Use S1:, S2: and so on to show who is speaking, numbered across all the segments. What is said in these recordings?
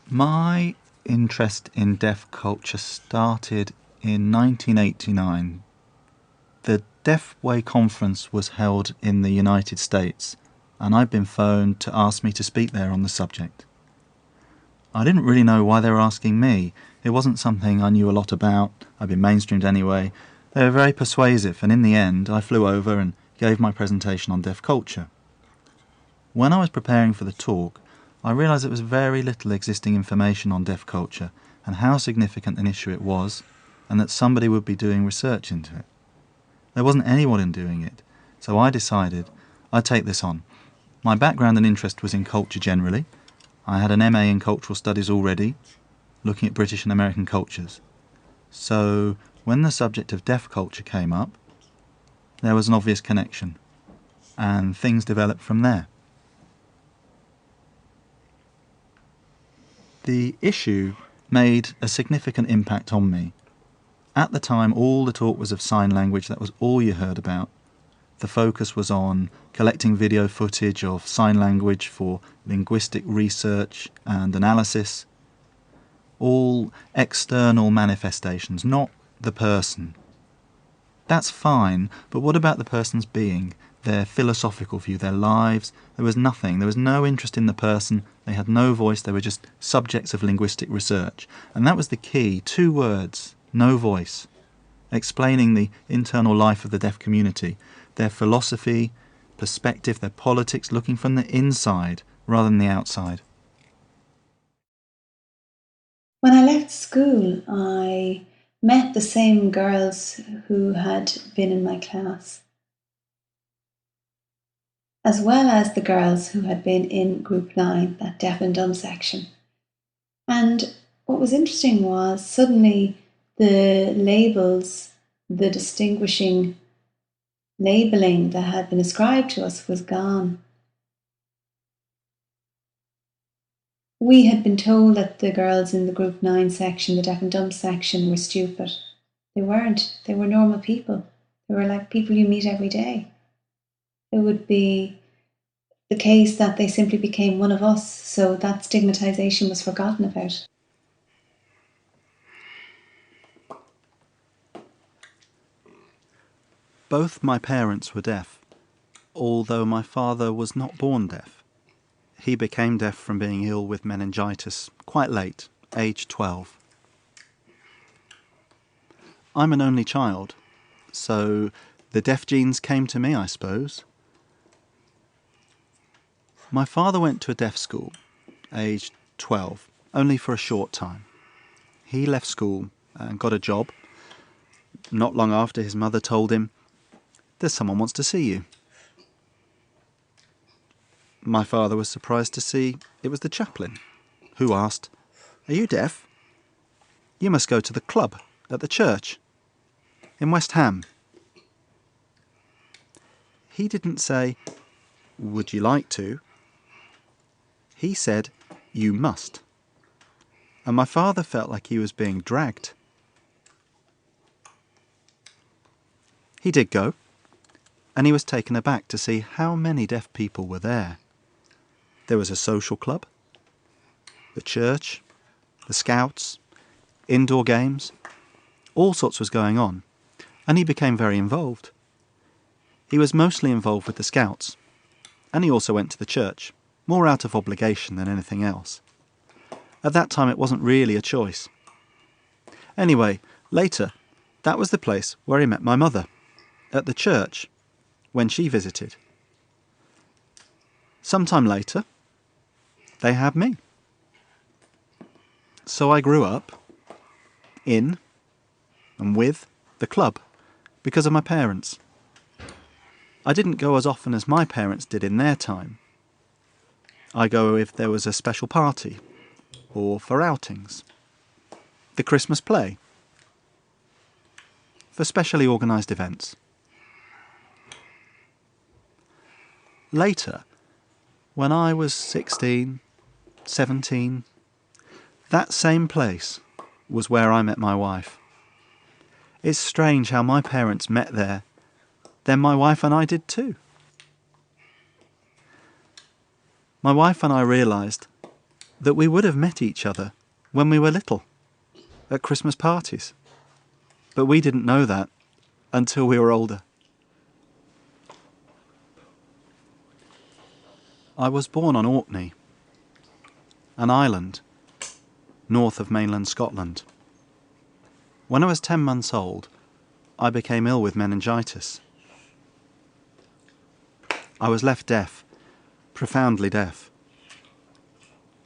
S1: My interest in deaf culture started in 1989. The Deaf Way conference was held in the United States, and I'd been phoned to ask me to speak there on the subject. I didn't really know why they were asking me. It wasn't something I knew a lot about. I'd been mainstreamed anyway. They were very persuasive, and in the end I flew over and gave my presentation on deaf culture. When I was preparing for the talk, I realised there was very little existing information on deaf culture and how significant an issue it was, and that somebody would be doing research into it. There wasn't anyone doing it, so I decided I'd take this on. My background and interest was in culture generally. I had an MA in cultural studies already, looking at British and American cultures. So when the subject of deaf culture came up, there was an obvious connection, and things developed from there. The issue made a significant impact on me. At the time, all the talk was of sign language. That was all you heard about. The focus was on collecting video footage of sign language for linguistic research and analysis. All external manifestations, not the person. That's fine, but what about the person's being, their philosophical view, their lives? There was nothing. There was no interest in the person. They had no voice. They were just subjects of linguistic research. And that was the key. 2 words, no voice, explaining the internal life of the deaf community, their philosophy, perspective, their politics, looking from the inside rather than the outside.
S2: When I left school, I met the same girls who had been in my class, as well as the girls who had been in Group 9, that deaf and dumb section. And what was interesting was suddenly the labels, the distinguishing labelling that had been ascribed to us was gone. We had been told that the girls in the Group 9 section, the deaf and dumb section, were stupid. They weren't. They were normal people. They were like people you meet every day. It would be the case that they simply became one of us, so that stigmatization was forgotten about.
S1: Both my parents were deaf, although my father was not born deaf. He became deaf from being ill with meningitis quite late, age 12. I'm an only child, so the deaf genes came to me, I suppose. My father went to a deaf school, aged 12, only for a short time. He left school and got a job. Not long after, his mother told him, "There's someone wants to see you." My father was surprised to see it was the chaplain, who asked, "Are you deaf? You must go to the club at the church in West Ham." He didn't say, "Would you like to?" He said, "You must." And my father felt like he was being dragged. He did go, and he was taken aback to see how many deaf people were there. There was a social club, the church, the scouts, indoor games, all sorts was going on, and he became very involved. He was mostly involved with the scouts, and he also went to the church, more out of obligation than anything else. At that time it wasn't really a choice. Anyway, later, that was the place where he met my mother, at the church, when she visited. Sometime later, they had me. So I grew up in and with the club because of my parents. I didn't go as often as my parents did in their time. I go if there was a special party, or for outings, the Christmas play, for specially organised events. Later, when I was 16, 17, that same place was where I met my wife. It's strange how my parents met there, then my wife and I did too. My wife and I realised that we would have met each other when we were little, at Christmas parties. But we didn't know that until we were older. I was born on Orkney, an island north of mainland Scotland. When I was 10 months old, I became ill with meningitis. I was left deaf, profoundly deaf.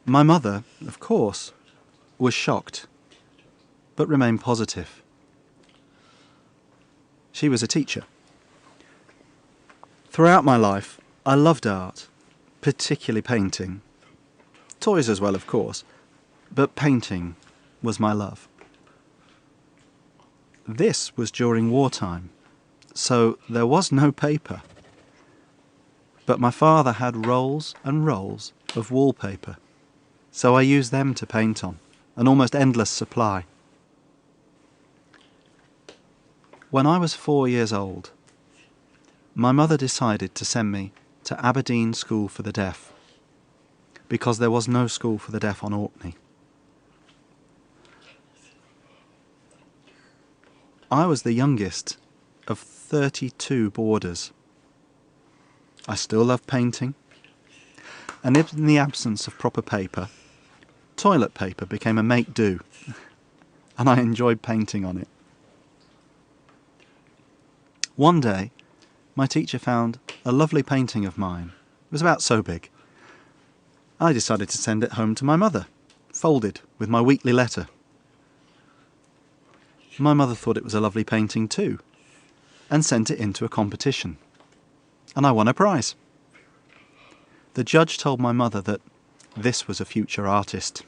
S1: My mother, of course, was shocked, but remained positive. She was a teacher. Throughout my life, I loved art, particularly painting. Toys as well, of course, but painting was my love. This was during wartime, so there was no paper. But my father had rolls and rolls of wallpaper, so I used them to paint on, an almost endless supply. When I was 4 years old, my mother decided to send me to Aberdeen School for the Deaf, because there was no school for the deaf on Orkney. I was the youngest of 32 boarders. I still loved painting, and in the absence of proper paper, toilet paper became a make-do, and I enjoyed painting on it. One day, my teacher found a lovely painting of mine. It was about so big. I decided to send it home to my mother, folded with my weekly letter. My mother thought it was a lovely painting too, and sent it into a competition. And I won a prize. The judge told my mother that this was a future artist.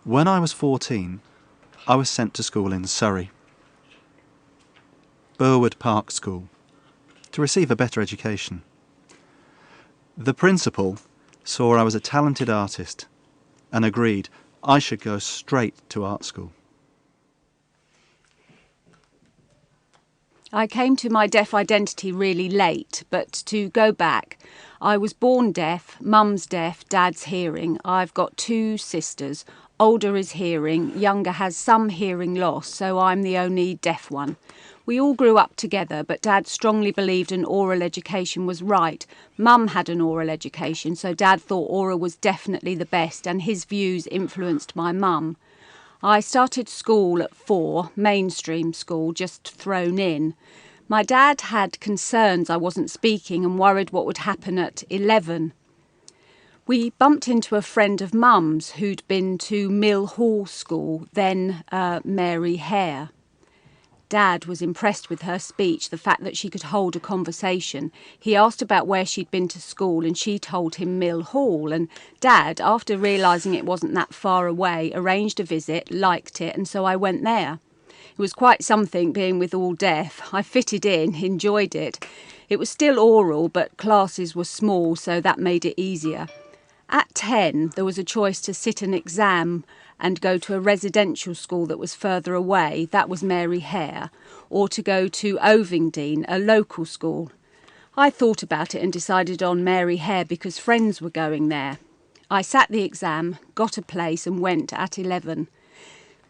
S1: When I was 14, I was sent to school in Surrey, Burwood Park School, to receive a better education. The principal saw I was a talented artist and agreed I should go straight to art school.
S3: I came to my deaf identity really late, but to go back, I was born deaf, mum's deaf, dad's hearing. I've got 2 sisters. Older is hearing, younger has some hearing loss, so I'm the only deaf one. We all grew up together, but Dad strongly believed an oral education was right. Mum had an oral education, so Dad thought oral was definitely the best, and his views influenced my mum. I started school at 4, mainstream school, just thrown in. My dad had concerns I wasn't speaking and worried what would happen at 11. We bumped into a friend of Mum's who'd been to Mill Hall School, then Mary Hare. Dad was impressed with her speech, the fact that she could hold a conversation. He asked about where she'd been to school and she told him Mill Hall. And Dad, after realising it wasn't that far away, arranged a visit, liked it, and so I went there. It was quite something being with all deaf. I fitted in, enjoyed it. It was still oral, but classes were small, so that made it easier. At 10, there was a choice to sit an exam and go to a residential school that was further away, that was Mary Hare, or to go to Ovingdean, a local school. I thought about it and decided on Mary Hare because friends were going there. I sat the exam, got a place and went at 11.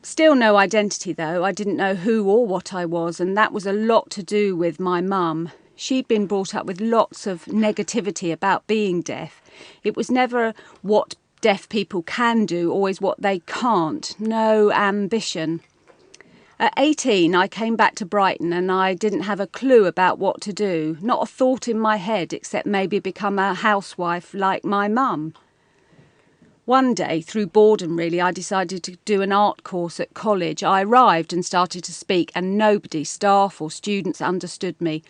S3: Still no identity though, I didn't know who or what I was, and that was a lot to do with my mum. She'd been brought up with lots of negativity about being deaf. It was never what deaf people can do, always what they can't. No ambition. At 18, I came back to Brighton and I didn't have a clue about what to do. Not a thought in my head except maybe become a housewife like my mum. One day, through boredom really, I decided to do an art course at college. I arrived and started to speak and nobody, staff or students, understood me.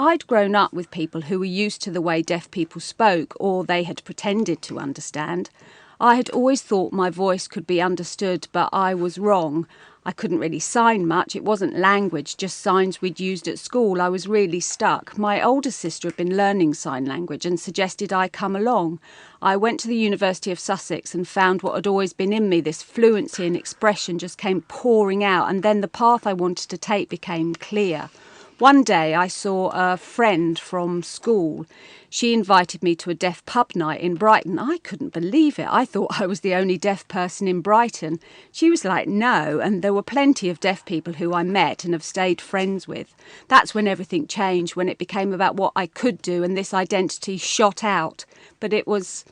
S3: I'd grown up with people who were used to the way deaf people spoke, or they had pretended to understand. I had always thought my voice could be understood, but I was wrong. I couldn't really sign much. It wasn't language, just signs we'd used at school. I was really stuck. My older sister had been learning sign language and suggested I come along. I went to the University of Sussex and found what had always been in me, this fluency and expression just came pouring out, and then the path I wanted to take became clear. One day I saw a friend from school. She invited me to a deaf pub night in Brighton. I couldn't believe it. I thought I was the only deaf person in Brighton. She was like, no, and there were plenty of deaf people who I met and have stayed friends with. That's when everything changed, when it became about what I could do and this identity shot out. But it was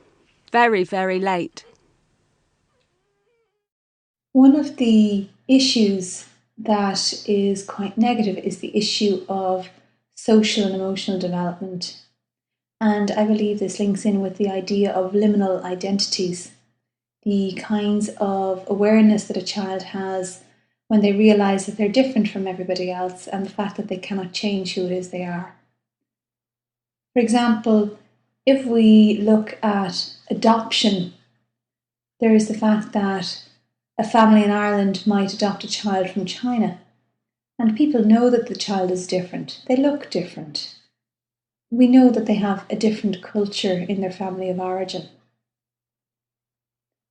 S3: very, very late.
S2: One of the issues that is quite negative is the issue of social and emotional development. And I believe this links in with the idea of liminal identities, the kinds of awareness that a child has when they realise that they're different from everybody else and the fact that they cannot change who it is they are. For example, if we look at adoption, there is the fact that a family in Ireland might adopt a child from China, and people know that the child is different. They look different. We know that they have a different culture in their family of origin.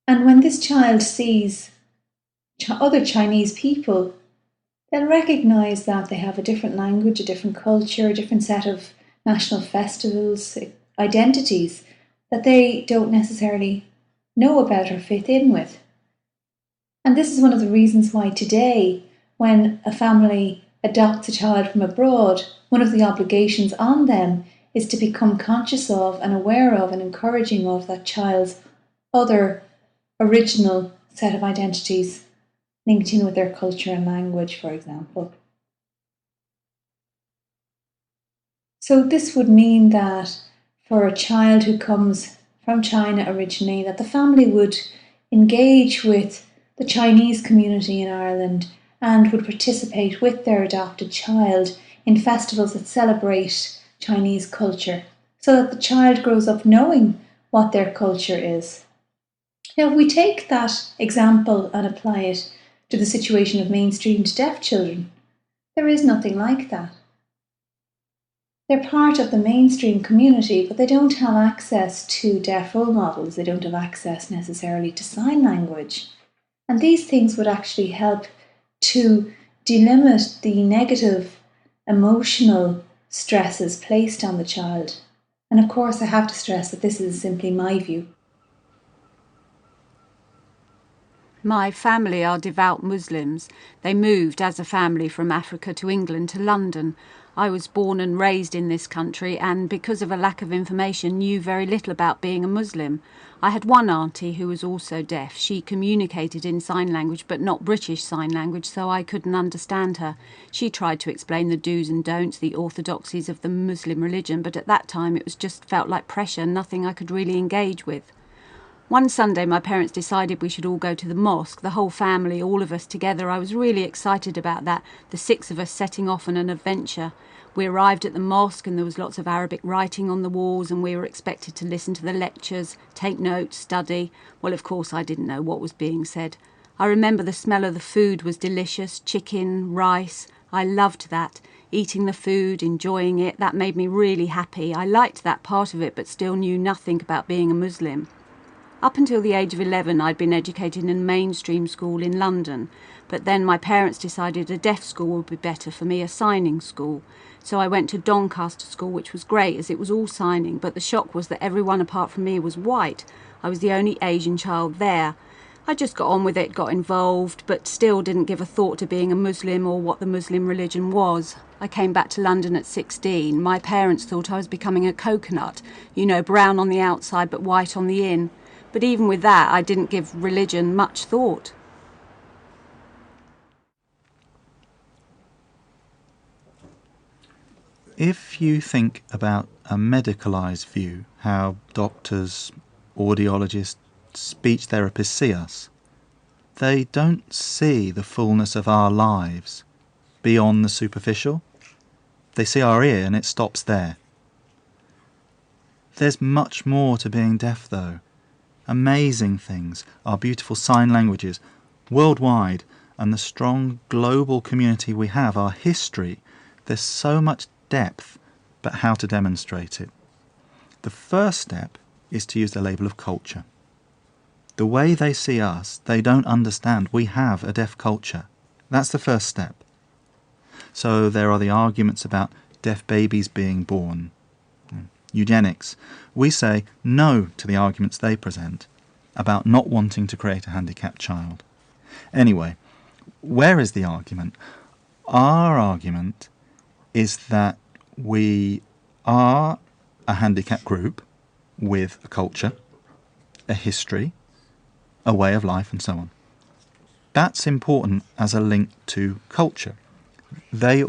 S2: And when this child sees other Chinese people, they'll recognise that they have a different language, a different culture, a different set of national festivals, identities that they don't necessarily know about or fit in with. And this is one of the reasons why today, when a family adopts a child from abroad, one of the obligations on them is to become conscious of and aware of and encouraging of that child's other original set of identities linked in with their culture and language, for example. So this would mean that for a child who comes from China originally, that the family would engage with the Chinese community in Ireland and would participate with their adopted child in festivals that celebrate Chinese culture, so that the child grows up knowing what their culture is. Now, if we take that example and apply it to the situation of mainstreamed deaf children, there is nothing like that. They're part of the mainstream community, but they don't have access to deaf role models. They don't have access necessarily to sign language. And these things would actually help to delimit the negative emotional stresses placed on the child. And of course, I have to stress that this is simply my view.
S3: My family are devout Muslims. They moved as a family from Africa to England to London. I was born and raised in this country and because of a lack of information knew very little about being a Muslim. I had one auntie who was also deaf. She communicated in sign language but not British sign language, so I couldn't understand her. She tried to explain the do's and don'ts, the orthodoxies of the Muslim religion, but at that time it was just felt like pressure, nothing I could really engage with. One Sunday my parents decided we should all go to the mosque, the whole family, all of us together. I was really excited about that, the 6 of us setting off on an adventure. We arrived at the mosque and there was lots of Arabic writing on the walls and we were expected to listen to the lectures, take notes, study. Well, of course I didn't know what was being said. I remember the smell of the food was delicious, chicken, rice. I loved that. Eating the food, enjoying it, that made me really happy. I liked that part of it but still knew nothing about being a Muslim. Up until the age of 11, I'd been educated in a mainstream school in London, but then my parents decided a deaf school would be better for me, a signing school. So I went to Doncaster School, which was great as it was all signing, but the shock was that everyone apart from me was white. I was the only Asian child there. I just got on with it, got involved, but still didn't give a thought to being a Muslim or what the Muslim religion was. I came back to London at 16. My parents thought I was becoming a coconut, brown on the outside but white on the in. But even with that, I didn't give religion much thought.
S1: If you think about a medicalised view, how doctors, audiologists, speech therapists see us, they don't see the fullness of our lives beyond the superficial. They see our ear and it stops there. There's much more to being deaf though. Amazing things, our beautiful sign languages, worldwide, and the strong global community we have, our history. There's so much depth, but how to demonstrate it? The first step is to use the label of culture. The way they see us, they don't understand we have a deaf culture. That's the first step. So there are the arguments about deaf babies being born, eugenics. We say no to the arguments they present about not wanting to create a handicapped child. Anyway, where is the argument? Our argument is that we are a handicapped group with a culture, a history, a way of life, and so on. That's important as a link to culture. They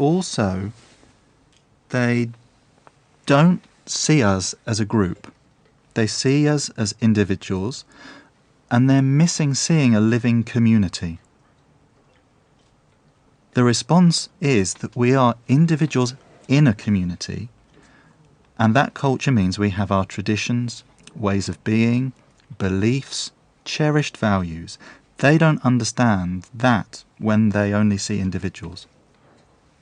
S1: don't see us as a group. They see us as individuals, and they're missing seeing a living community. The response is that we are individuals in a community, and that culture means we have our traditions, ways of being, beliefs, cherished values. They don't understand that when they only see individuals.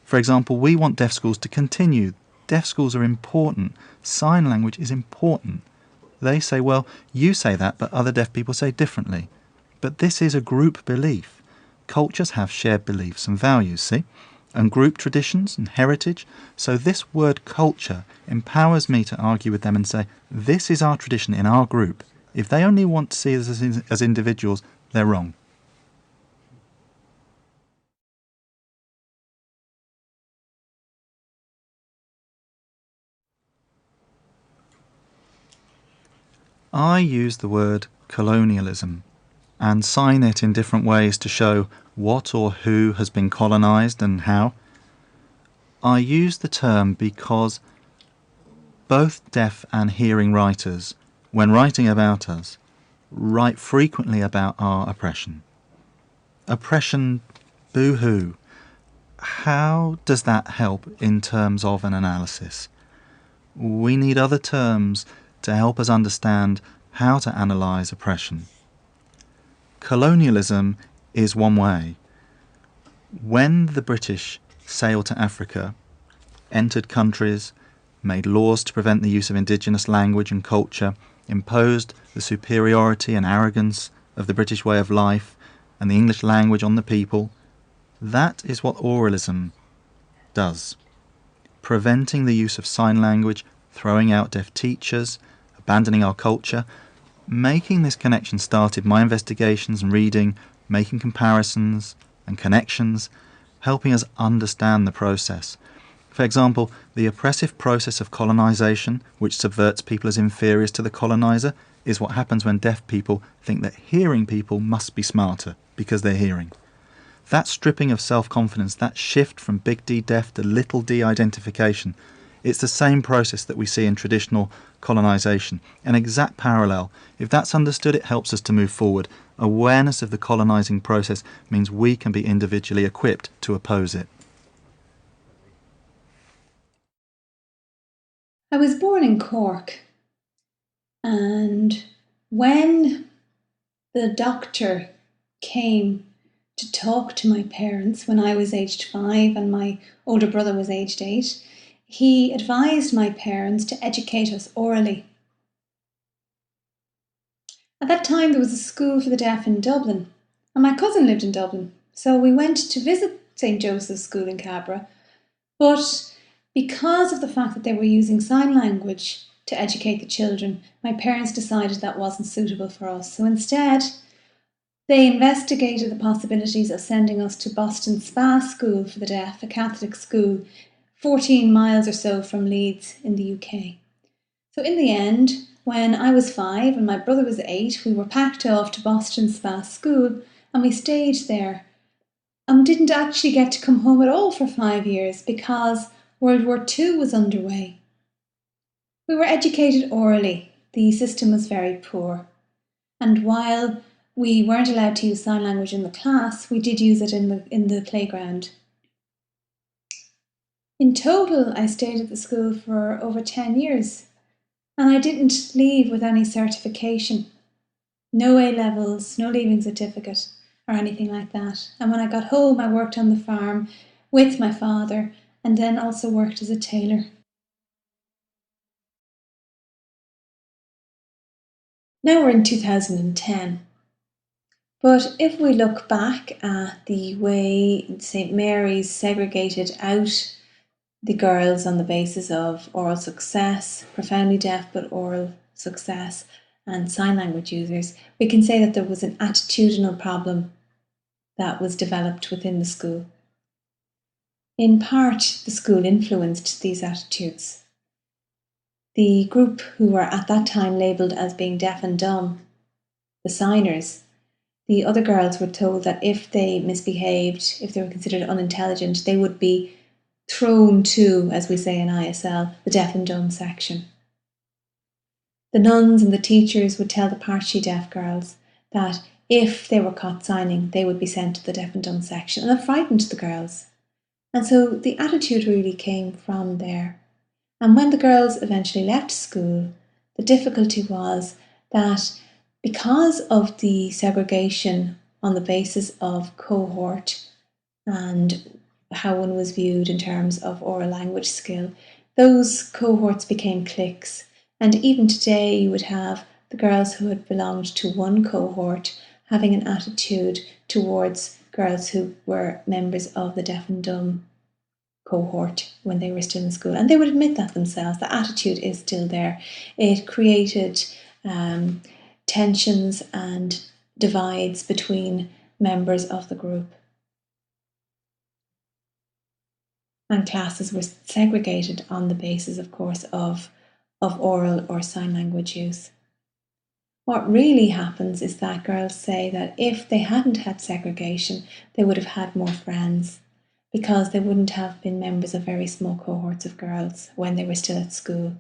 S1: For example, we want deaf schools to continue. Deaf schools are important. Sign language is important. They say, well, you say that, but other deaf people say differently. But this is a group belief. Cultures have shared beliefs and values, see? And group traditions and heritage. So this word culture empowers me to argue with them and say, this is our tradition in our group. If they only want to see us as individuals, they're wrong. I use the word colonialism and sign it in different ways to show what or who has been colonised and how. I use the term because both deaf and hearing writers, when writing about us, write frequently about our oppression. Oppression, boo-hoo. How does that help in terms of an analysis? We need other terms to help us understand how to analyse oppression. Colonialism is one way. When the British sailed to Africa, entered countries, made laws to prevent the use of indigenous language and culture, imposed the superiority and arrogance of the British way of life and the English language on the people, that is what oralism does. Preventing the use of sign language, throwing out deaf teachers, abandoning our culture. Making this connection started my investigations and reading, making comparisons and connections, helping us understand the process. For example, the oppressive process of colonisation, which subverts people as inferiors to the coloniser, is what happens when deaf people think that hearing people must be smarter because they're hearing. That stripping of self-confidence, that shift from big D deaf to little d identification, it's the same process that we see in traditional colonisation, an exact parallel. If that's understood, it helps us to move forward. Awareness of the colonising process means we can be individually equipped to oppose it.
S2: I was born in Cork, and when the doctor came to talk to my parents when I was aged 5 and my older brother was aged 8, he advised my parents to educate us orally. At that time, there was a school for the deaf in Dublin, and my cousin lived in Dublin, so we went to visit St. Joseph's School in Cabra, but because of the fact that they were using sign language to educate the children, my parents decided that wasn't suitable for us, so instead they investigated the possibilities of sending us to Boston Spa School for the Deaf, a Catholic school, 14 miles or so from Leeds in the UK. So in the end, when I was 5 and my brother was 8, we were packed off to Boston Spa School and we stayed there and didn't actually get to come home at all for 5 years because World War II was underway. We were educated orally. The system was very poor. And while we weren't allowed to use sign language in the class, we did use it in the playground. In total, I stayed at the school for over 10 years, and I didn't leave with any certification. No A-levels, no leaving certificate, or anything like that. And when I got home, I worked on the farm with my father, and then also worked as a tailor. Now we're in 2010. But if we look back at the way St Mary's segregated out the girls on the basis of oral success, profoundly deaf but oral success, and sign language users, we can say that there was an attitudinal problem that was developed within the school. In part, the school influenced these attitudes. The group who were at that time labelled as being deaf and dumb, the signers, the other girls were told that if they misbehaved, if they were considered unintelligent, they would be thrown to, as we say in ISL, the deaf and dumb section. The nuns and the teachers would tell the partially deaf girls that if they were caught signing, they would be sent to the deaf and dumb section, and that frightened the girls. And so the attitude really came from there. And when the girls eventually left school, the difficulty was that because of the segregation on the basis of cohort and how one was viewed in terms of oral language skill, those cohorts became cliques. And even today you would have the girls who had belonged to one cohort having an attitude towards girls who were members of the deaf and dumb cohort when they were still in school. And they would admit that themselves. The attitude is still there. It created tensions and divides between members of the group. And classes were segregated on the basis, of course, of oral or sign language use. What really happens is that girls say that if they hadn't had segregation, they would have had more friends, because they wouldn't have been members of very small cohorts of girls when they were still at school.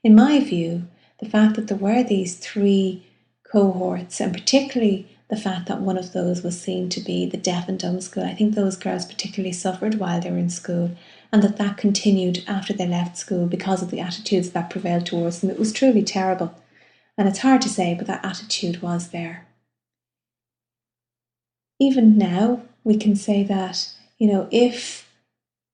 S2: In my view, the fact that there were these three cohorts, and particularly the fact that one of those was seen to be the deaf and dumb school, I think those girls particularly suffered while they were in school, and that continued after they left school because of the attitudes that prevailed towards them. It was truly terrible. And it's hard to say, but that attitude was there. Even now, we can say that, if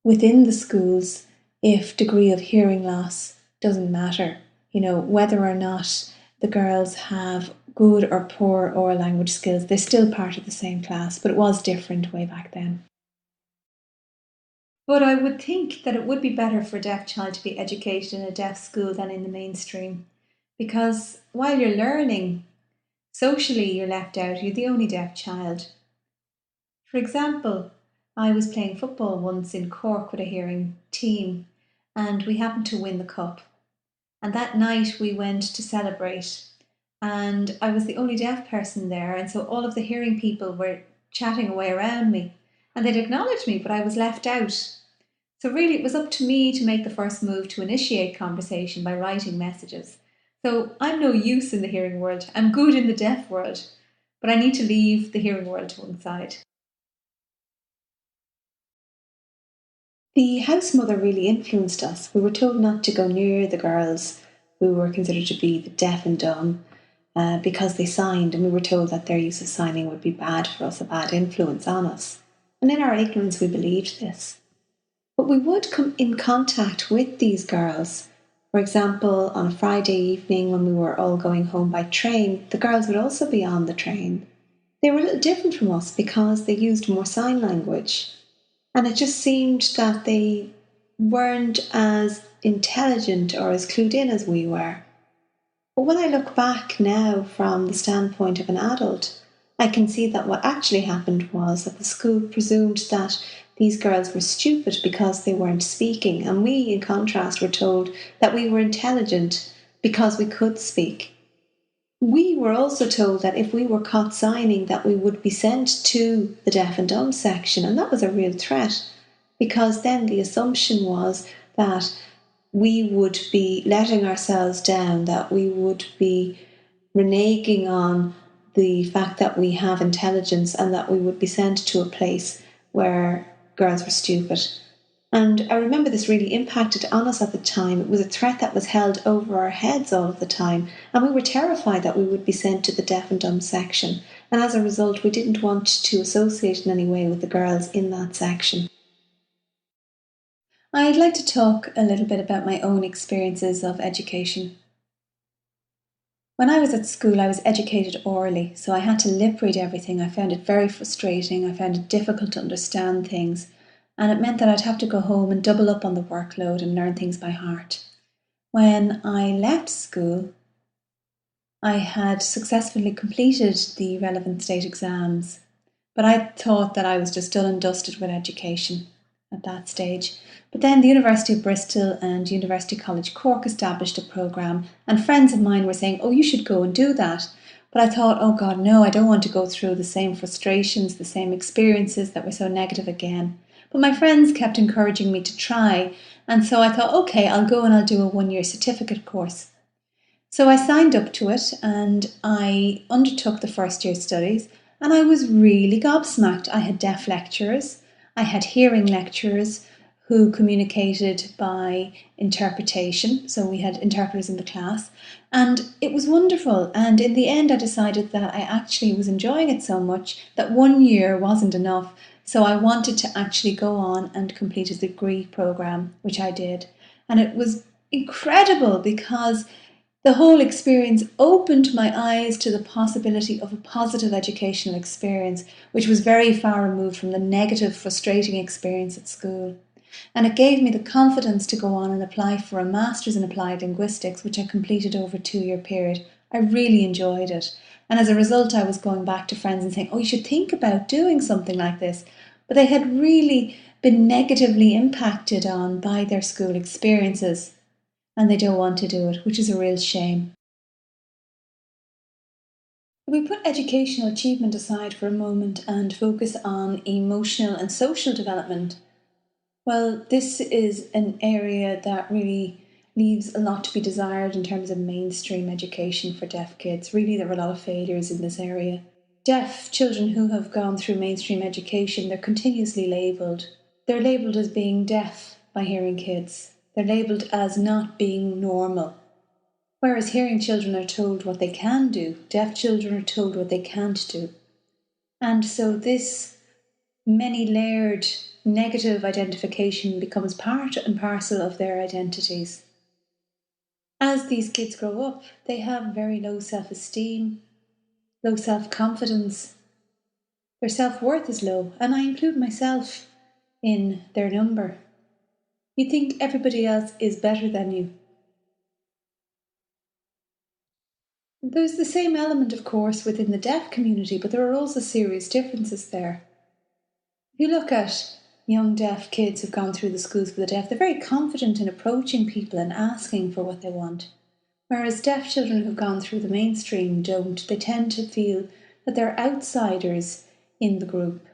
S2: within the schools, if degree of hearing loss doesn't matter, whether or not the girls have good or poor oral language skills, they're still part of the same class, but it was different way back then. But I would think that it would be better for a deaf child to be educated in a deaf school than in the mainstream, because while you're learning, socially you're left out, you're the only deaf child. For example, I was playing football once in Cork with a hearing team, and we happened to win the cup. And that night we went to celebrate, and I was the only deaf person there, and so all of the hearing people were chatting away around me, and they'd acknowledged me, but I was left out. So really it was up to me to make the first move to initiate conversation by writing messages. So I'm no use in the hearing world, I'm good in the deaf world, but I need to leave the hearing world to one side. The house mother really influenced us. We were told not to go near the girls who were considered to be the deaf and dumb because they signed, and we were told that their use of signing would be bad for us, a bad influence on us. And in our ignorance we believed this. But we would come in contact with these girls. For example, on a Friday evening when we were all going home by train, the girls would also be on the train. They were a little different from us because they used more sign language. And it just seemed that they weren't as intelligent or as clued in as we were. But when I look back now from the standpoint of an adult, I can see that what actually happened was that the school presumed that these girls were stupid because they weren't speaking, and we, in contrast, were told that we were intelligent because we could speak. We were also told that if we were caught signing, that we would be sent to the deaf and dumb section, and that was a real threat, because then the assumption was that we would be letting ourselves down, that we would be reneging on the fact that we have intelligence, and that we would be sent to a place where girls were stupid. And I remember this really impacted on us at the time. It was a threat that was held over our heads all of the time, and we were terrified that we would be sent to the deaf and dumb section. And as a result, we didn't want to associate in any way with the girls in that section. I'd like to talk a little bit about my own experiences of education. When I was at school, I was educated orally, so I had to lip read everything. I found it very frustrating. I found it difficult to understand things, and it meant that I'd have to go home and double up on the workload and learn things by heart. When I left school, I had successfully completed the relevant state exams, but I thought that I was just done and dusted with education at that stage. But then the University of Bristol and University College Cork established a programme, and friends of mine were saying, oh, you should go and do that. But I thought, oh God, no, I don't want to go through the same frustrations, the same experiences that were so negative again. But my friends kept encouraging me to try, and so I thought, okay, I'll go and I'll do a 1-year certificate course. So I signed up to it and I undertook the first year studies, and I was really gobsmacked. I had deaf lecturers, I had hearing lecturers who communicated by interpretation, so we had interpreters in the class, and it was wonderful. And in the end I decided that I actually was enjoying it so much that 1 year wasn't enough, so I wanted to actually go on and complete a degree programme, which I did. And it was incredible because the whole experience opened my eyes to the possibility of a positive educational experience, which was very far removed from the negative, frustrating experience at school. And it gave me the confidence to go on and apply for a Master's in Applied Linguistics, which I completed over a 2-year period. I really enjoyed it. And as a result, I was going back to friends and saying, oh, you should think about doing something like this. But they had really been negatively impacted on by their school experiences, and they don't want to do it, which is a real shame. If we put educational achievement aside for a moment and focus on emotional and social development, well, this is an area that really leaves a lot to be desired in terms of mainstream education for deaf kids. Really, there are a lot of failures in this area. Deaf children who have gone through mainstream education, they're continuously labelled. They're labelled as being deaf by hearing kids. They're labelled as not being normal. Whereas hearing children are told what they can do, deaf children are told what they can't do. And so this many-layered negative identification becomes part and parcel of their identities. As these kids grow up, they have very low self-esteem, low self-confidence. Their self-worth is low, and I include myself in their number. You think everybody else is better than you. There's the same element, of course, within the deaf community, but there are also serious differences there. If you look at young deaf kids who've gone through the schools for the deaf, they're very confident in approaching people and asking for what they want. Whereas deaf children who've gone through the mainstream don't. They tend to feel that they're outsiders in the group,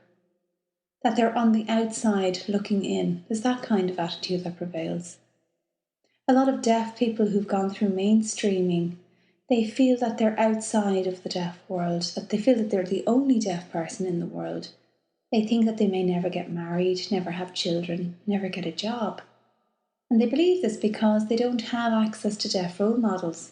S2: that they're on the outside looking in. There's that kind of attitude that prevails. A lot of deaf people who've gone through mainstreaming, they feel that they're outside of the deaf world, that they feel that they're the only deaf person in the world. They think that they may never get married, never have children, never get a job. And they believe this because they don't have access to deaf role models.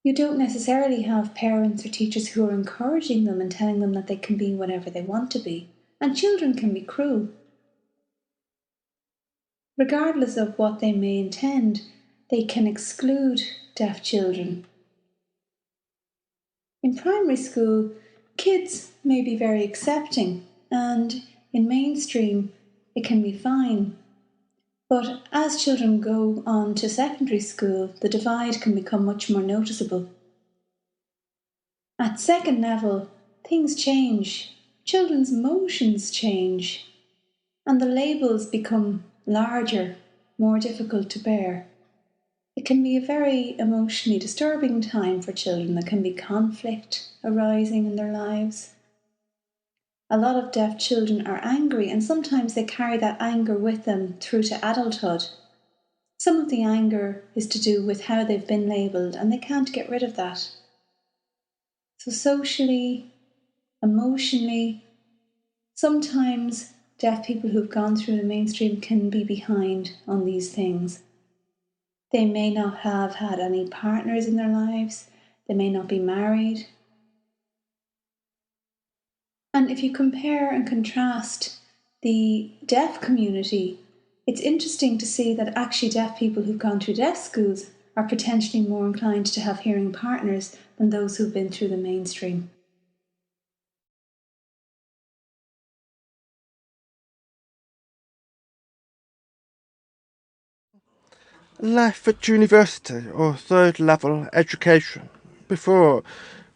S2: You don't necessarily have parents or teachers who are encouraging them and telling them that they can be whatever they want to be. And children can be cruel. Regardless of what they may intend, they can exclude deaf children. In primary school, kids may be very accepting, and in mainstream, it can be fine. But as children go on to secondary school, the divide can become much more noticeable. At second level, things change. Children's emotions change, and the labels become larger, more difficult to bear. It can be a very emotionally disturbing time for children. There can be conflict arising in their lives. A lot of deaf children are angry, and sometimes they carry that anger with them through to adulthood. Some of the anger is to do with how they've been labelled, and they can't get rid of that. So socially, emotionally, sometimes deaf people who've gone through the mainstream can be behind on these things. They may not have had any partners in their lives. They may not be married. And if you compare and contrast the deaf community, it's interesting to see that actually deaf people who've gone through deaf schools are potentially more inclined to have hearing partners than those who've been through the mainstream.
S4: Life at university or third level education. Before,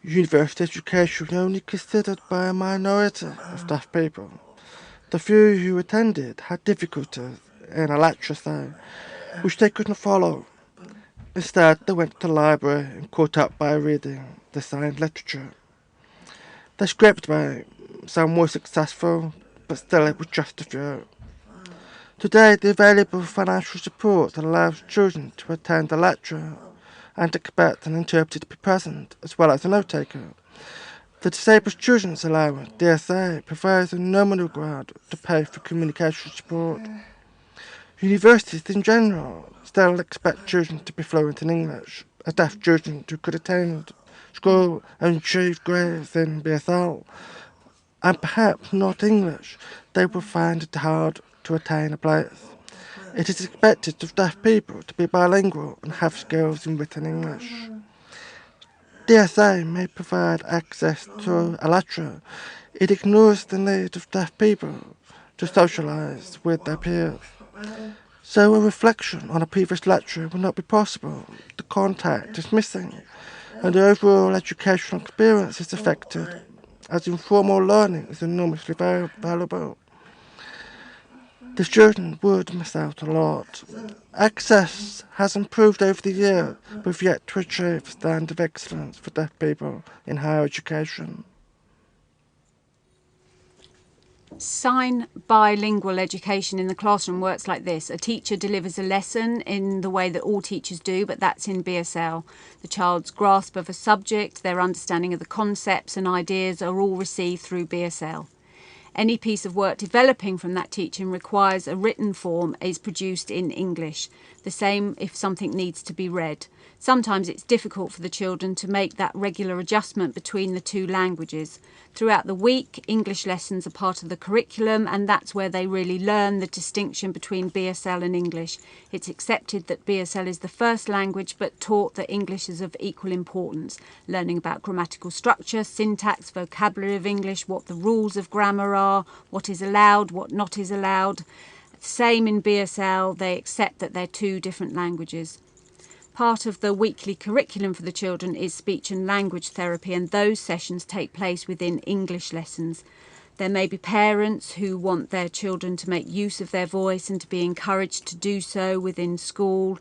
S4: university education was only considered by a minority of deaf people. The few who attended had difficulties in a lecture, say, which they couldn't follow. Instead, they went to the library and caught up by reading the signed literature. They scraped by, some more successful, but still it was just a few. Today, the available financial support allows children to attend a lecture and expect an interpreter to be present, as well as a note-taker. The Disabled Students Allowance, DSA, provides a nominal grant to pay for communication support. Universities in general still expect children to be fluent in English, as deaf children who could attend school and achieve grades in BSL, and perhaps not English, they will find it hard to attain a place. It is expected of deaf people to be bilingual and have skills in written English. DSA may provide access to a lecture. It ignores the need of deaf people to socialise with their peers. So a reflection on a previous lecture will not be possible. The contact is missing, and the overall educational experience is affected, as informal learning is enormously valuable. The student would miss out a lot. Access has improved over the years, but we've yet to achieve a standard of excellence for deaf people in higher education.
S3: Sign bilingual education in the classroom works like this. A teacher delivers a lesson in the way that all teachers do, but that's in BSL. The child's grasp of a subject, their understanding of the concepts and ideas are all received through BSL. Any piece of work developing from that teaching requires a written form is produced in English. The same if something needs to be read. Sometimes it's difficult for the children to make that regular adjustment between the two languages. Throughout the week, English lessons are part of the curriculum, and that's where they really learn the distinction between BSL and English. It's accepted that BSL is the first language, but taught that English is of equal importance. Learning about grammatical structure, syntax, vocabulary of English, what the rules of grammar are, what is allowed, what not is allowed. Same in BSL, they accept that they're two different languages. Part of the weekly curriculum for the children is speech and language therapy, and those sessions take place within English lessons. There may be parents who want their children to make use of their voice and to be encouraged to do so within school.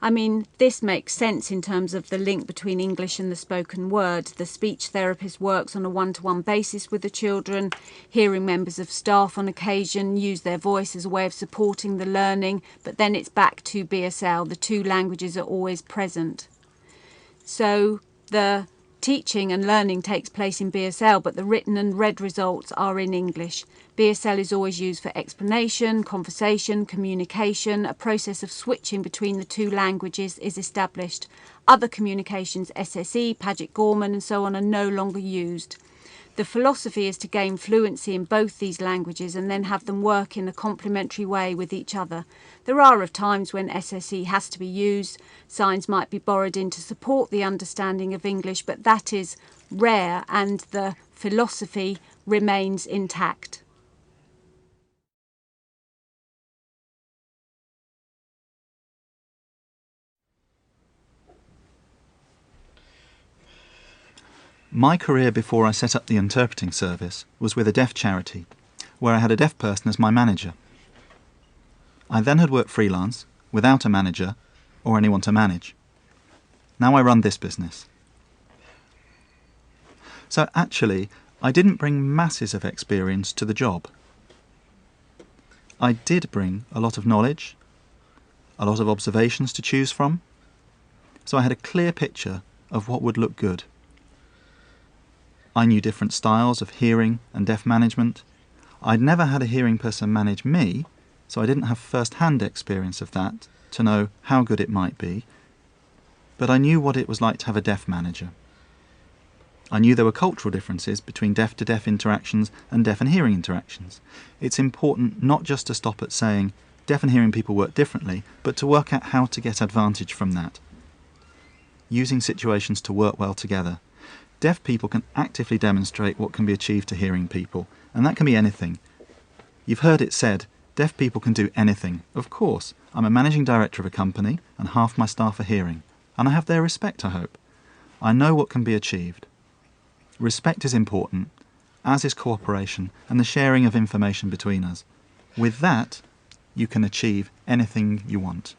S3: I mean, this makes sense in terms of the link between English and the spoken word. The speech therapist works on a one-to-one basis with the children. Hearing members of staff on occasion use their voice as a way of supporting the learning, but then it's back to BSL. The two languages are always present. So the teaching and learning takes place in BSL, but the written and read results are in English. BSL is always used for explanation, conversation, communication. A process of switching between the two languages is established. Other communications, SSE, Paget-Gorman and so on, are no longer used. The philosophy is to gain fluency in both these languages and then have them work in a complementary way with each other. There are times when SSE has to be used. Signs might be borrowed in to support the understanding of English, but that is rare and the philosophy remains intact.
S1: My career before I set up the interpreting service was with a deaf charity, where I had a deaf person as my manager. I then had worked freelance, without a manager, or anyone to manage. Now I run this business. So actually, I didn't bring masses of experience to the job. I did bring a lot of knowledge, a lot of observations to choose from, so I had a clear picture of what would look good. I knew different styles of hearing and deaf management. I'd never had a hearing person manage me, so I didn't have first-hand experience of that to know how good it might be, but I knew what it was like to have a deaf manager. I knew there were cultural differences between deaf-to-deaf interactions and deaf and hearing interactions. It's important not just to stop at saying deaf and hearing people work differently, but to work out how to get advantage from that. using situations to work well together. Deaf people can actively demonstrate what can be achieved to hearing people, and that can be anything. You've heard it said, deaf people can do anything. Of course, I'm a managing director of a company and half my staff are hearing, and I have their respect, I hope. I know what can be achieved. Respect is important, as is cooperation and the sharing of information between us. With that, you can achieve anything you want.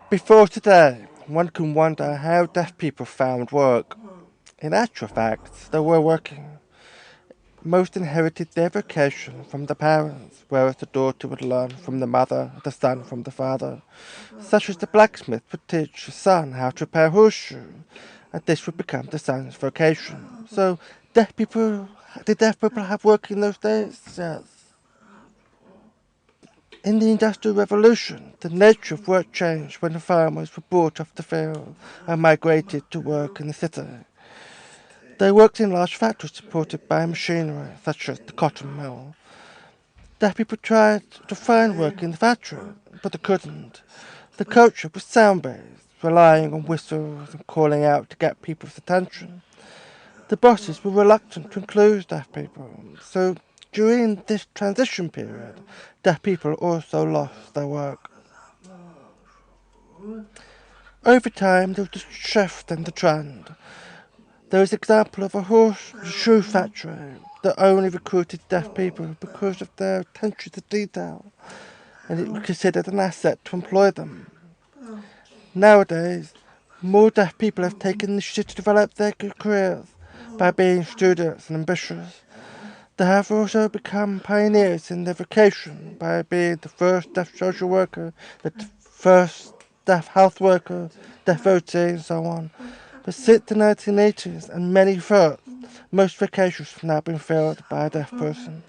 S4: Before today, one can wonder how deaf people found work. In actual fact, they were working. Most inherited their vocation from the parents, whereas the daughter would learn from the mother, the son from the father. Such as the blacksmith would teach the son how to repair a horseshoe, and this would become the son's vocation. So, did deaf people have work in those days? Yes. In the Industrial Revolution, the nature of work changed when the farmers were brought off the field and migrated to work in the city. They worked in large factories supported by machinery, such as the cotton mill. Deaf people tried to find work in the factory, but they couldn't. The culture was sound-based, relying on whistles and calling out to get people's attention. The bosses were reluctant to include deaf people, so during this transition period, deaf people also lost their work. Over time, there was a shift in the trend. There is an example of a horseshoe factory that only recruited deaf people because of their attention to detail, and it was considered an asset to employ them. Nowadays, more deaf people have taken the initiative to develop their careers by being studious and ambitious. They have also become pioneers in their vocation by being the first deaf social worker, the first deaf health worker, deaf OT, and so on. But since the 1980s and many firsts, most vocations have now been filled by a deaf person.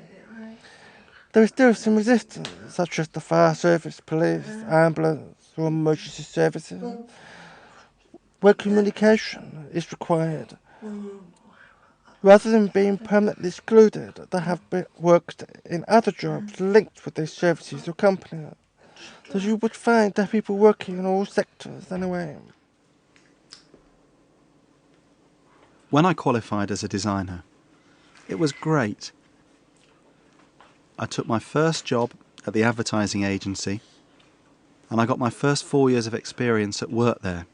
S4: There is still some resistance, such as the fire service, police, ambulance, or emergency services, where communication is required. Rather than being permanently excluded, they have worked in other jobs linked with these services or companies. So you would find deaf people working in all sectors anyway.
S1: When I qualified as a designer, it was great. I took my first job at the advertising agency, and I got my first 4 years of experience at work there.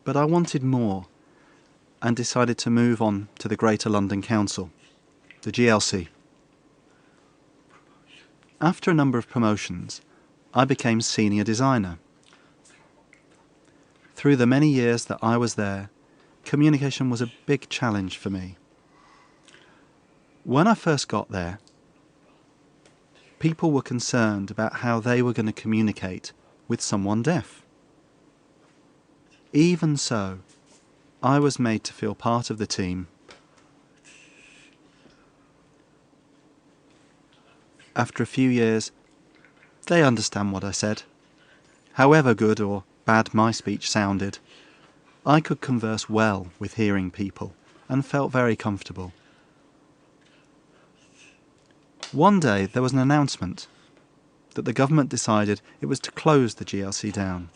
S1: But I wanted more, and decided to move on to the Greater London Council, the GLC. After a number of promotions, I became senior designer. Through the many years that I was there, communication was a big challenge for me. When I first got there, people were concerned about how they were going to communicate with someone deaf. Even so, I was made to feel part of the team. After a few years, they understand what I said. However good or bad my speech sounded, I could converse well with hearing people and felt very comfortable. One day there was an announcement that the government decided it was to close the GLC down.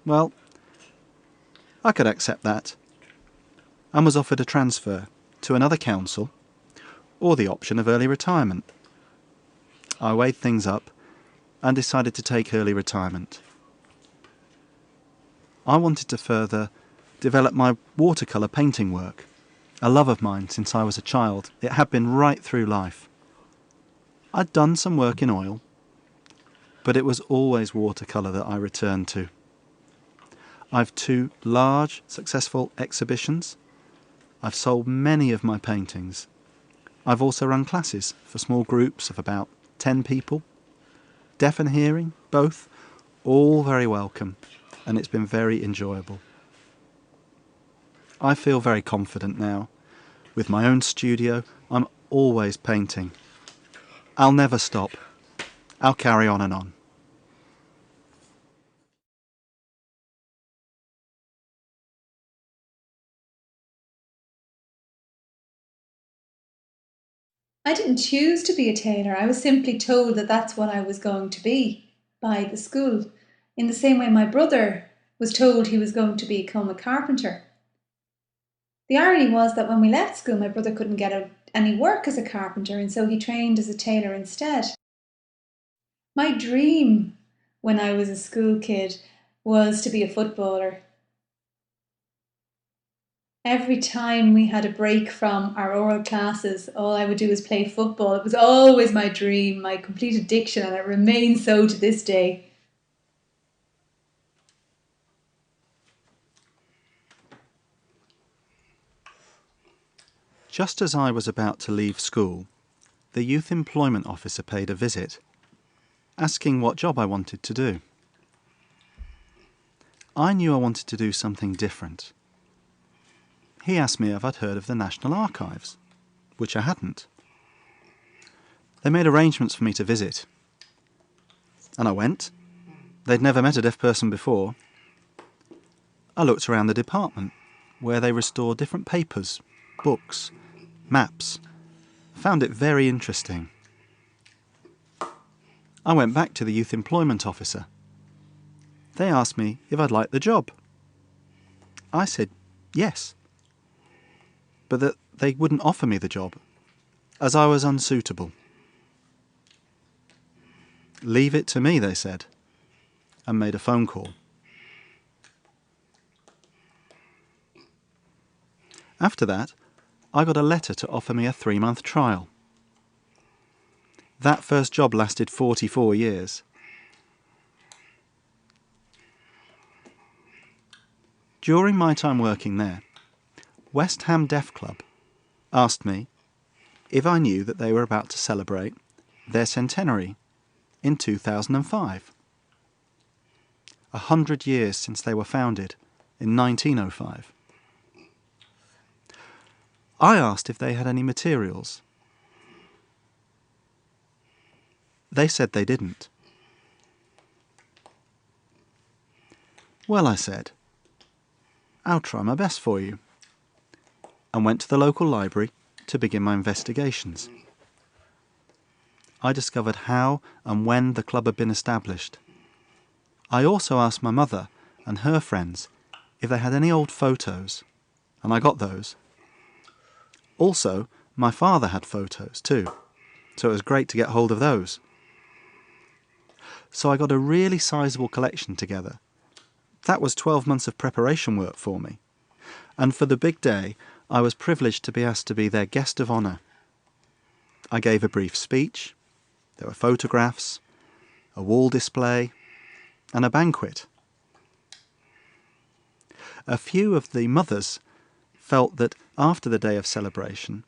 S1: Well, I could accept that, and was offered a transfer to another council or the option of early retirement. I weighed things up and decided to take early retirement. I wanted to further develop my watercolour painting work, a love of mine since I was a child. It had been right through life. I'd done some work in oil, but it was always watercolour that I returned to. I've 2 large, successful exhibitions. I've sold many of my paintings. I've also run classes for small groups of about 10 people. Deaf and hearing, both, all very welcome, and it's been very enjoyable. I feel very confident now. With my own studio, I'm always painting. I'll never stop. I'll carry on and on.
S2: didn't choose to be a tailor. I was simply told that that's what I was going to be by the school, in the same way my brother was told he was going to become a carpenter. The irony was that when we left school, my brother couldn't get any work as a carpenter, and so he trained as a tailor instead. My dream when I was a school kid was to be a footballer. Every time we had a break from our oral classes, all I would do was play football. It was always my dream, my complete addiction, and it remains so to this day.
S1: Just as I was about to leave school, the youth employment officer paid a visit, asking what job I wanted to do. I knew I wanted to do something different. He asked me if I'd heard of the National Archives, which I hadn't. They made arrangements for me to visit, and I went. They'd never met a deaf person before. I looked around the department, where they restore different papers, books, maps. Found it very interesting. I went back to the youth employment officer. They asked me if I'd like the job. I said yes, but that they wouldn't offer me the job, as I was unsuitable. Leave it to me, they said, and made a phone call. After that, I got a letter to offer me a 3-month trial. That first job lasted 44 years. During my time working there, West Ham Deaf Club asked me if I knew that they were about to celebrate their centenary in 2005. 100 years since they were founded in 1905. I asked if they had any materials. They said they didn't. Well, I said, I'll try my best for you, and went to the local library to begin my investigations. I discovered how and when the club had been established. I also asked my mother and her friends if they had any old photos, and I got those. Also, my father had photos too, so it was great to get hold of those. So I got a really sizable collection together. That was 12 months of preparation work for me. And for the big day, I was privileged to be asked to be their guest of honour. I gave a brief speech, there were photographs, a wall display, and a banquet. A few of the mothers felt that after the day of celebration,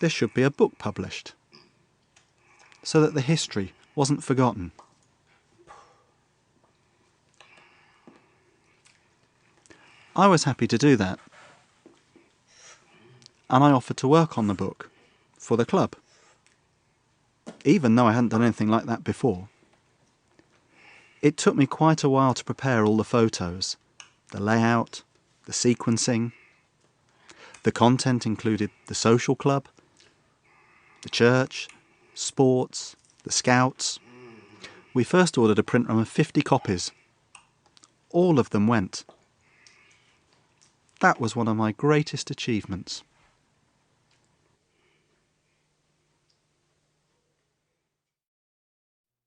S1: there should be a book published, so that the history wasn't forgotten. I was happy to do that, and I offered to work on the book for the club, even though I hadn't done anything like that before. It took me quite a while to prepare all the photos, the layout, the sequencing. The content included the social club, the church, sports, the scouts. We first ordered a print run of 50 copies. All of them went. That was one of my greatest achievements.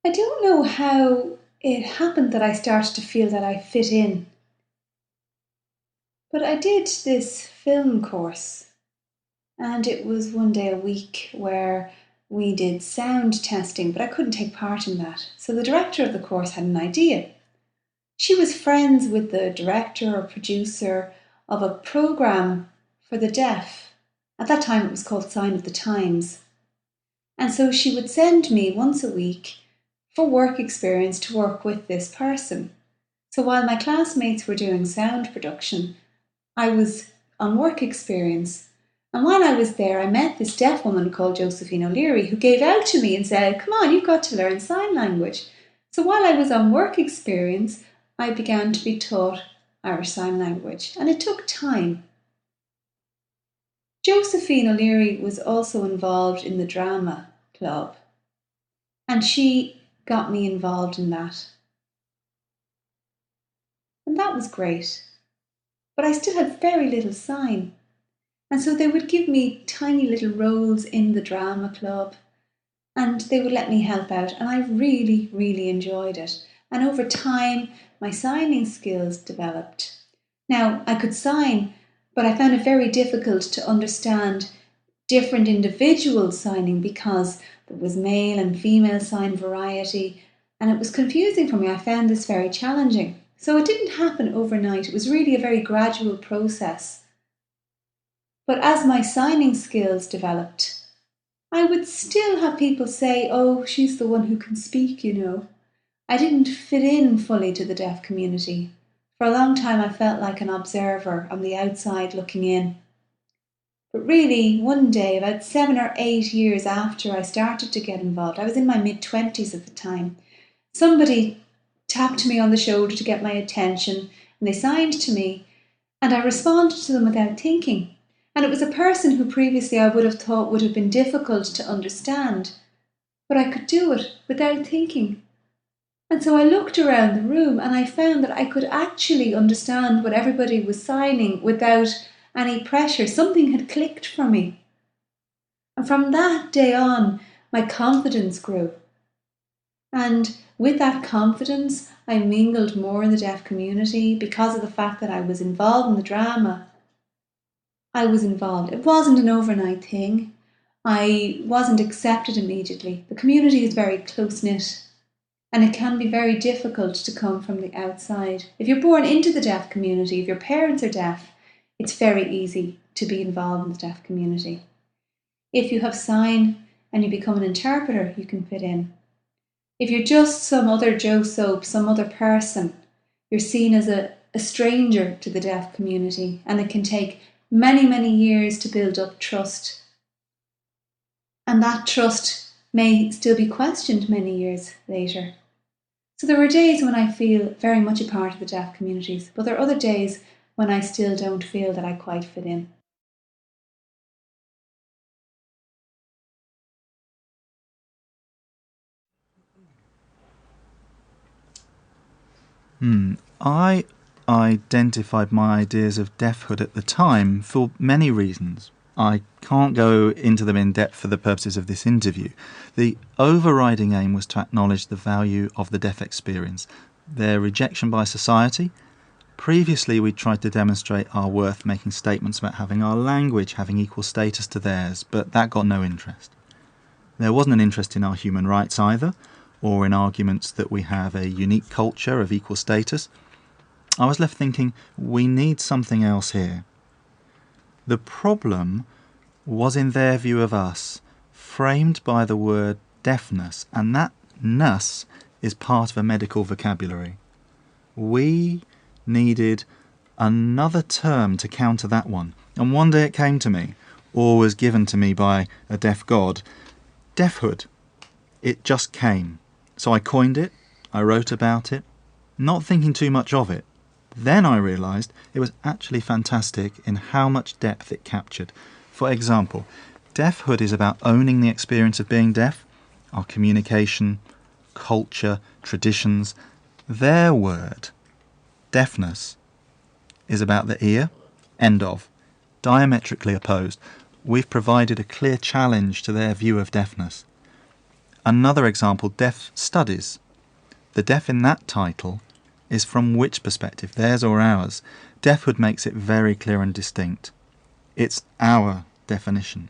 S2: I don't know how it happened that I started to feel that I fit in. But I did this film course, and it was one day a week where we did sound testing, but I couldn't take part in that. So the director of the course had an idea. She was friends with the director or producer of a programme for the deaf. At that time it was called Sign of the Times. And so she would send me once a week for work experience to work with this person. So while my classmates were doing sound production, I was on work experience. And while I was there, I met this deaf woman called Josephine O'Leary who gave out to me and said, "Come on, you've got to learn sign language." So while I was on work experience, I began to be taught Irish Sign Language, and it took time. Josephine O'Leary was also involved in the drama club, and she got me involved in that. And that was great. But I still had very little sign. And so they would give me tiny little roles in the drama club, and they would let me help out, and I really, really enjoyed it. And over time, my signing skills developed. Now, I could sign, but I found it very difficult to understand different individuals signing because there was male and female sign variety, and it was confusing for me. I found this very challenging. So it didn't happen overnight. It was really a very gradual process. But as my signing skills developed, I would still have people say, oh, she's the one who can speak, you know. I didn't fit in fully to the deaf community. For a long time, I felt like an observer on the outside looking in. But really, one day, about 7 or 8 years after I started to get involved, I was in my mid-20s at the time, somebody tapped me on the shoulder to get my attention, and they signed to me, and I responded to them without thinking. And it was a person who previously I would have thought would have been difficult to understand, but I could do it without thinking. And so I looked around the room and I found that I could actually understand what everybody was signing without any pressure. Something had clicked for me. And from that day on, my confidence grew. And with that confidence, I mingled more in the deaf community because of the fact that I was involved in the drama. I was involved. It wasn't an overnight thing. I wasn't accepted immediately. The community is very close-knit, and it can be very difficult to come from the outside. If you're born into the deaf community, if your parents are deaf, it's very easy to be involved in the deaf community. If you have sign and you become an interpreter, you can fit in. If you're just some other Joe Soap, some other person, you're seen as a stranger to the deaf community, and it can take many, many years to build up trust. And that trust may still be questioned many years later. So there are days when I feel very much a part of the deaf communities, but there are other days when I still don't feel that I quite fit in.
S1: I identified my ideas of deafhood at the time for many reasons. I can't go into them in depth for the purposes of this interview. The overriding aim was to acknowledge the value of the deaf experience, their rejection by society. Previously, we tried to demonstrate our worth making statements about having our language having equal status to theirs, but that got no interest. There wasn't an interest in our human rights either, or in arguments that we have a unique culture of equal status. I was left thinking, we need something else here. The problem was in their view of us, framed by the word deafness, and that ness is part of a medical vocabulary. We needed another term to counter that one, and one day it came to me, or was given to me by a deaf god, deafhood. It just came. So I coined it, I wrote about it, not thinking too much of it. Then I realised it was actually fantastic in how much depth it captured. For example, deafhood is about owning the experience of being deaf, our communication, culture, traditions. Their word, deafness, is about the ear, end of, diametrically opposed. We've provided a clear challenge to their view of deafness. Another example, deaf studies. The deaf in that title is from which perspective, theirs or ours? Deafhood makes it very clear and distinct. It's our definition.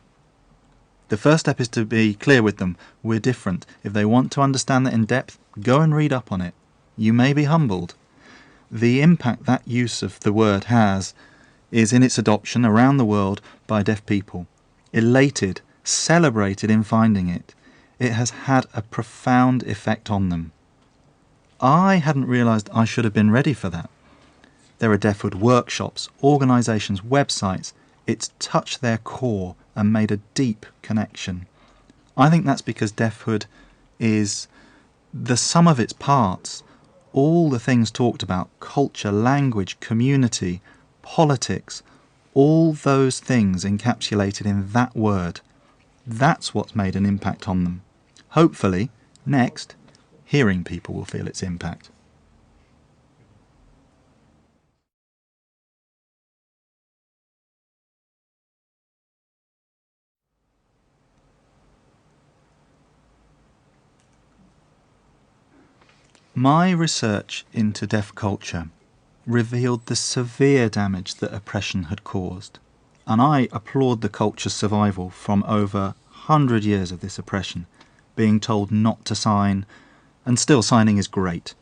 S1: The first step is to be clear with them. We're different. If they want to understand that in depth, go and read up on it. You may be humbled. The impact that use of the word has is in its adoption around the world by deaf people. Elated, celebrated in finding it. It has had a profound effect on them. I hadn't realised I should have been ready for that. There are deafhood workshops, organisations, websites. It's touched their core and made a deep connection. I think that's because deafhood is the sum of its parts. All the things talked about, culture, language, community, politics, All those things encapsulated in that word, that's what's made an impact on them. Hopefully, next, hearing people will feel its impact. My research into deaf culture revealed the severe damage that oppression had caused, and I applaud the culture's survival from over 100 years of this oppression, being told not to sign, and still signing is great.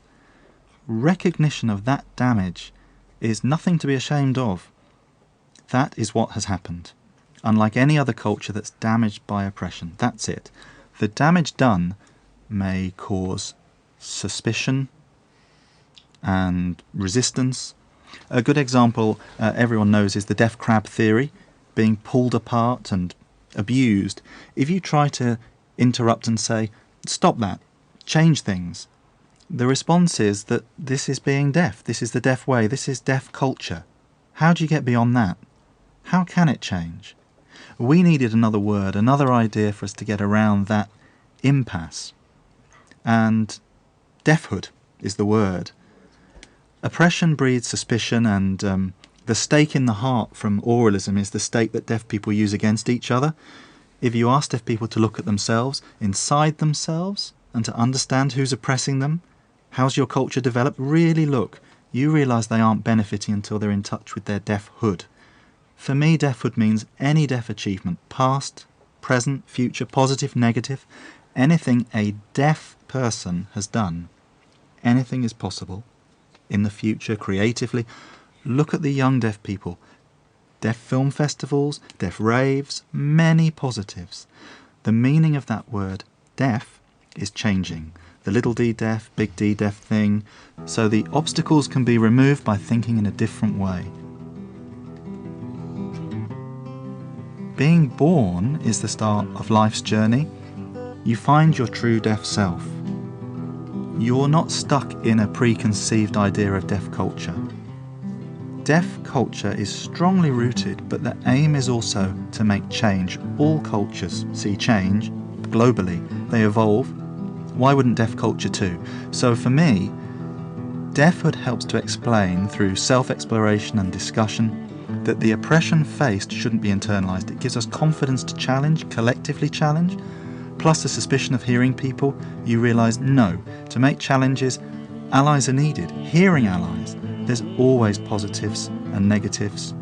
S1: Recognition of that damage is nothing to be ashamed of. That is what has happened. Unlike any other culture that's damaged by oppression, that's it. The damage done may cause suspicion and resistance. A good example everyone knows is the deaf crab theory, being pulled apart and abused. If you try to interrupt and say, stop that, change things, the response is that this is being deaf, this is the deaf way, this is deaf culture. How do you get beyond that? How can it change? We needed another word, another idea for us to get around that impasse. And deafhood is the word. Oppression breeds suspicion, and the stake in the heart from oralism is the stake that deaf people use against each other. If you ask deaf people to look at themselves, inside themselves, and to understand who's oppressing them, how's your culture developed, really look, you realise they aren't benefiting until they're in touch with their deafhood. For me, deafhood means any deaf achievement, past, present, future, positive, negative, anything a deaf person has done. Anything is possible. In the future, creatively, look at the young deaf people. Deaf film festivals, deaf raves, many positives. The meaning of that word, deaf, is changing. The little d deaf, big D deaf thing. So the obstacles can be removed by thinking in a different way. Being born is the start of life's journey. You find your true deaf self. You're not stuck in a preconceived idea of deaf culture. Deaf culture is strongly rooted, but the aim is also to make change. All cultures see change globally. They evolve. Why wouldn't deaf culture too? So for me, deafhood helps to explain through self-exploration and discussion that the oppression faced shouldn't be internalised. It gives us confidence to challenge, collectively challenge, plus the suspicion of hearing people. You realise, no, to make challenges, allies are needed, hearing allies. There's always positives and negatives.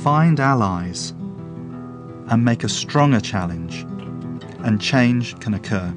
S1: Find allies and make a stronger challenge, and change can occur.